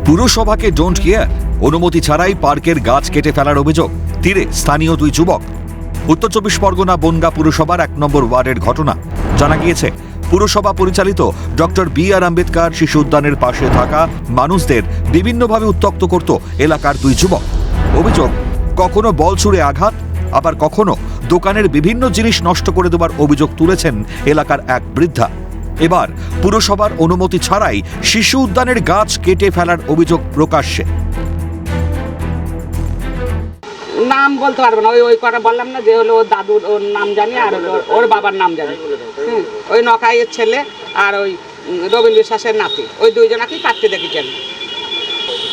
পুরসভাকে don't care, অনুমতি ছাড়াই পার্কের গাছ কেটে ফেলার অভিযোগ, তীরে স্থানীয় দুই যুবক। উত্তর চব্বিশ পরগনা বনগাঁ পুরসভার 1 নম্বর ওয়ার্ডের ঘটনা। জানা গিয়েছে, পুরসভা পরিচালিত ডক্টর বি.আর. আম্বেদকর শিশু উদ্যানের পাশে থাকা মানুষদের বিভিন্নভাবে উত্ত্যক্ত করত এলাকার দুই যুবক। অভিযোগ, কখনো বল ছুড়ে আঘাত, আবার কখনো দোকানের বিভিন্ন জিনিস নষ্ট করে দেওয়ার অভিযোগ তুলেছেন এলাকার এক বৃদ্ধা। এবার পুরসভার অনুমতি ছাড়াই শিশু উদ্যানের গাছ কেটে ফেলার অভিযোগ প্রকাশ্যে। নাম বলতে পারবো না, ওই কটা বললাম না যে হলো ওর দাদুর ওর নাম জানি আর ওর বাবার নাম জানি। ওই নকাইয়ের ছেলে আর ওই রবীন্দ্র বিশ্বাসের নাতি, ওই দুইজনাকেই কাটতে দেখেছেন।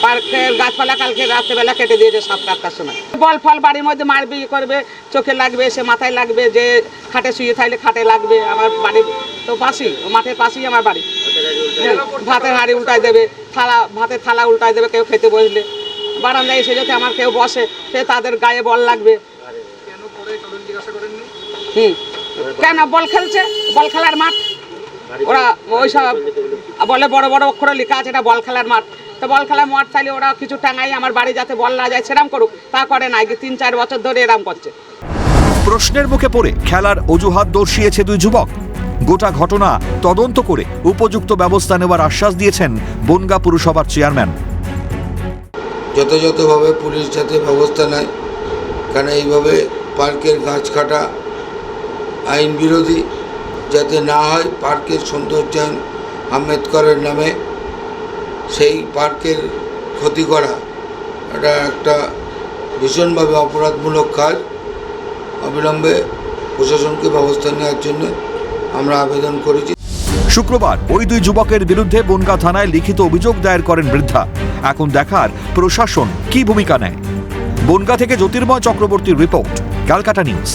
পার্কের গাছপালা কালকে রাত্রেবেলা কেটে দিয়েছে 7-8টার সময়। বল ফল বাড়ির মধ্যে মারবি করবে, চোখে লাগবে, সে মাথায় লাগবে, যে খাটে শুয়ে থাকলে খাটে লাগবে। আমার বাড়ির তো পাশেই, মাঠের পাশেই আমার বাড়ি। ভাতের হাঁড়ি উল্টাই দেবে, ভাতের থালা উল্টাই দেবে, কেউ খেতে বসলে। বারান্দায় এসে যাতে আমার কেউ বসে, সে তাদের গায়ে বল লাগবে। কেন বল খেলছে, বল খেলার মাঠ, ওরা ওইসব বলে বড় বড় অক্ষরে লেখা আছে এটা বল খেলার মাঠ। তো বল খেলার মাঠ চাইলে ওরা কিছু টাঙাই আমার বাড়ি যাতে বল না যায় সেরাম করুক, তা করে না। 3-4 বছর ধরে এরাম করছে। প্রশ্নের মুখে পড়ে খেলার অজুহাত দর্শিয়েছে দুই যুবক। গোটা ঘটনা তদন্ত করে উপযুক্ত ব্যবস্থা নেওয়ার আশ্বাস দিয়েছেন বনগাঁ পুরসভার চেয়ারম্যান। যথাযথভাবে পুলিশ যাতে ব্যবস্থা নেয়, কারণ এইভাবে পার্কের গাছ কাটা আইন বিরোধী, যাতে না হয়। পার্কের সৌন্দর্যায়ন আম্বেদকরের নামে সেই পার্কের ক্ষতি করা, এটা একটা ভীষণভাবে অপরাধমূলক কাজ। অবিলম্বে প্রশাসনকে ব্যবস্থা নেওয়ার জন্য আমরা আবেদন করেছি। শুক্রবার ওই দুই যুবকের বিরুদ্ধে বনগাঁ থানায় লিখিত অভিযোগ দায়ের করেন বৃদ্ধা। এখন দেখার প্রশাসন কি ভূমিকা নেয়। বনগাঁ থেকে জ্যোতির্ময় চক্রবর্তীর রিপোর্ট, ক্যালকাটা নিউজ।